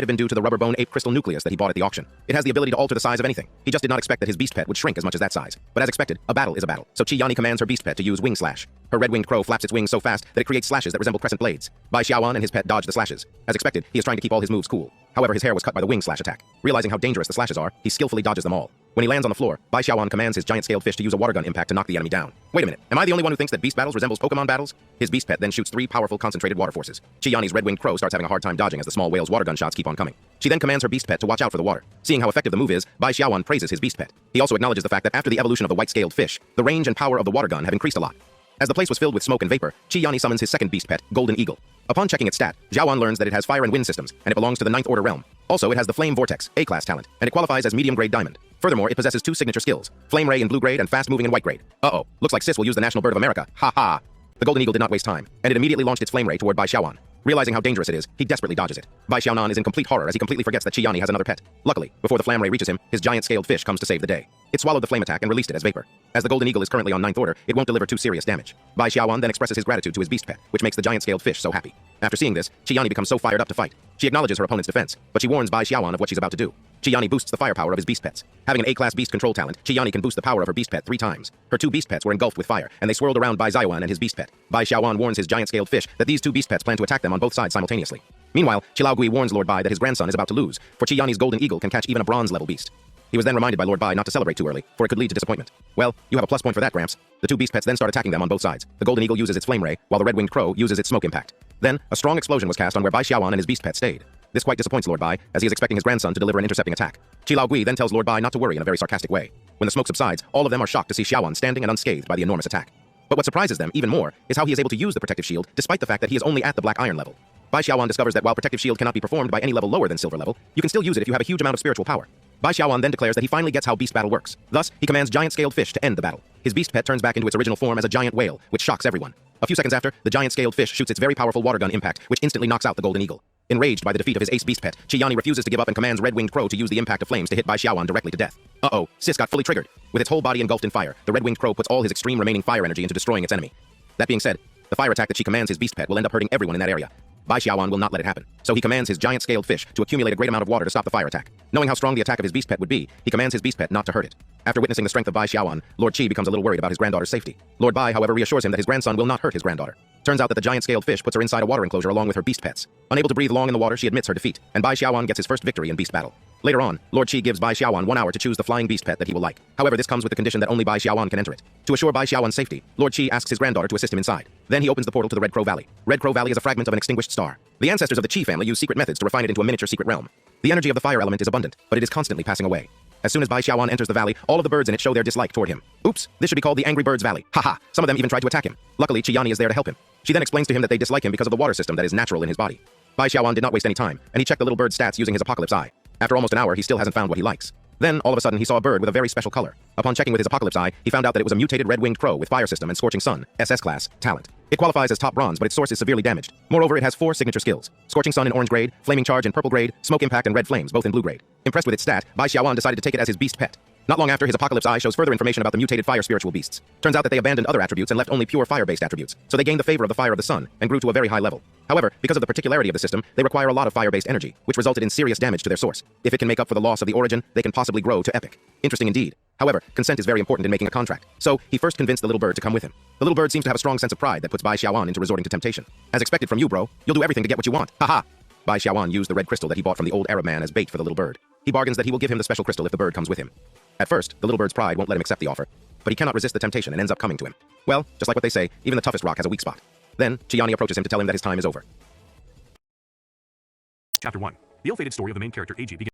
have been due to the rubber bone ape crystal nucleus that he bought at the auction. It has the ability to alter the size of anything. He just did not expect that his beast pet would shrink as much as that size. But as expected, a battle is a battle. So Chiyani commands her beast pet to use Wing Slash. Her red-winged crow flaps its wings so fast that it creates slashes that resemble crescent blades. Bai Xiaowan and his pet dodge the slashes. As expected, he is trying to keep all his moves cool. However, his hair was cut by the Wing Slash attack. Realizing how dangerous the slashes are, he skillfully dodges them all. When he lands on the floor, Bai Xiaowan commands his giant-scaled fish to use a water gun impact to knock the enemy down. Wait a minute, am I the only one who thinks that beast battles resembles Pokemon battles? His beast pet then shoots 3 powerful concentrated water forces. Chiyani's red-winged crow starts having a hard time dodging as the small whale's water gun shots keep on coming. She then commands her beast pet to watch out for the water. Seeing how effective the move is, Bai Xiaowan praises his beast pet. He also acknowledges the fact that after the evolution of the white-scaled fish, the range and power of the water gun have increased a lot. As the place was filled with smoke and vapor, Chiyani summons his second beast pet, Golden Eagle. Upon checking its stat, Xiaowan learns that it has fire and wind systems, and it belongs to the 9th Order realm. Also, it has the Flame Vortex, A-class talent, and it qualifies as medium-grade diamond. Furthermore, it possesses 2 signature skills, Flame Ray in blue grade and Fast Moving in white grade. Uh-oh, looks like Sis will use the national bird of America. Ha ha! The Golden Eagle did not waste time, and it immediately launched its Flame Ray toward Bai Xiaowan. Realizing how dangerous it is, he desperately dodges it. Bai Xiaonan is in complete horror as he completely forgets that Chiyani has another pet. Luckily, before the Flame Ray reaches him, his giant-scaled fish comes to save the day. It swallowed the flame attack and released it as vapor. As the Golden Eagle is currently on 9th Order, it won't deliver too serious damage. Bai Xiaowan then expresses his gratitude to his beast pet, which makes the giant-scaled fish so happy. After seeing this, Chiyani becomes so fired up to fight. She acknowledges her opponent's defense, but she warns Bai Xiaowan of what she's about to do. Chiyani boosts the firepower of his beast pets. Having an A-class beast control talent, Chiyani can boost the power of her beast pet 3 times. Her 2 beast pets were engulfed with fire, and they swirled around Bai Xiaowan and his beast pet. Bai Xiaowan warns his giant-scaled fish that these 2 beast pets plan to attack them on both sides simultaneously. Meanwhile, Qilao Gui warns Lord Bai that his grandson is about to lose, for Chiyani's Golden Eagle can catch even a bronze-level beast. He was then reminded by Lord Bai not to celebrate too early, for it could lead to disappointment. Well, you have a plus point for that, Gramps. The 2 beast pets then start attacking them on both sides. The Golden Eagle uses its Flame Ray, while the Red-Winged Crow uses its Smoke Impact. Then, a strong explosion was cast on where Bai Xiaowan and his beast pet stayed. This quite disappoints Lord Bai, as he is expecting his grandson to deliver an intercepting attack. Qilao Gui then tells Lord Bai not to worry in a very sarcastic way. When the smoke subsides, all of them are shocked to see Xiaowan standing and unscathed by the enormous attack. But what surprises them even more is how he is able to use the protective shield despite the fact that he is only at the black iron level. Bai Xiaowan discovers that while protective shield cannot be performed by any level lower than silver level, you can still use it if you have a huge amount of spiritual power. Bai Xiaowan then declares that he finally gets how beast battle works. Thus, he commands giant-scaled fish to end the battle. His beast pet turns back into its original form as a giant whale, which shocks everyone. A few seconds after, the giant-scaled fish shoots its very powerful water gun impact, which instantly knocks out the Golden Eagle. Enraged by the defeat of his ace beast pet, Chiyani refuses to give up and commands Red-Winged Crow to use the impact of flames to hit Bai Xiaowan directly to death. Uh-oh, Sis got fully triggered. With its whole body engulfed in fire, the Red-Winged Crow puts all his extreme remaining fire energy into destroying its enemy. That being said, the fire attack that she commands his beast pet will end up hurting everyone in that area. Bai Xiaowan will not let it happen, so he commands his giant-scaled fish to accumulate a great amount of water to stop the fire attack. Knowing how strong the attack of his beast pet would be, he commands his beast pet not to hurt it. After witnessing the strength of Bai Xiaowan, Lord Qi becomes a little worried about his granddaughter's safety. Lord Bai, however, reassures him that his grandson will not hurt his granddaughter. Turns out that the giant-scaled fish puts her inside a water enclosure along with her beast pets. Unable to breathe long in the water, she admits her defeat, and Bai Xiaowan gets his first victory in beast battle. Later on, Lord Qi gives Bai Xiaowan 1 hour to choose the flying beast pet that he will like. However, this comes with the condition that only Bai Xiaowan can enter it. To assure Bai Xiaowan's safety, Lord Qi asks his granddaughter to assist him inside. Then he opens the portal to the Red Crow Valley. Red Crow Valley is a fragment of an extinguished star. The ancestors of the Qi family use secret methods to refine it into a miniature secret realm. The energy of the fire element is abundant, but it is constantly passing away. As soon as Bai Xiaowan enters the valley, all of the birds in it show their dislike toward him. Oops, this should be called the Angry Birds Valley. Haha, some of them even tried to attack him. Luckily, Chiyani is there to help him. She then explains to him that they dislike him because of the water system that is natural in his body. Bai Xiaowan did not waste any time, and he checked the little bird's stats using his Apocalypse Eye. After almost an hour, he still hasn't found what he likes. Then, all of a sudden, he saw a bird with a very special color. Upon checking with his Apocalypse Eye, he found out that it was a mutated red-winged crow with fire system and Scorching Sun, SS class, talent. It qualifies as top bronze, but its source is severely damaged. Moreover, it has 4 signature skills: Scorching Sun in orange grade, Flaming Charge in purple grade, Smoke Impact and Red Flames, both in blue grade. Impressed with its stat, Bai Xiaowan decided to take it as his beast pet. Not long after, his Apocalypse Eye shows further information about the mutated fire spiritual beasts. Turns out that they abandoned other attributes and left only pure fire-based attributes, so they gained the favor of the fire of the sun and grew to a very high level. However, because of the particularity of the system, they require a lot of fire-based energy, which resulted in serious damage to their source. If it can make up for the loss of the origin, they can possibly grow to epic. Interesting indeed. However, consent is very important in making a contract, so he first convinced the little bird to come with him. The little bird seems to have a strong sense of pride that puts Bai Xiaoan into resorting to temptation. As expected from you, bro. You'll do everything to get what you want. Haha! Bai Xiaoan used the red crystal that he bought from the old Arab man as bait for the little bird. He bargains that he will give him the special crystal if the bird comes with him. At first, the little bird's pride won't let him accept the offer, but he cannot resist the temptation and ends up coming to him. Well, just like what they say, even the toughest rock has a weak spot. Then, Chiani approaches him to tell him that his time is over. Chapter 1. The ill-fated story of the main character AG begins.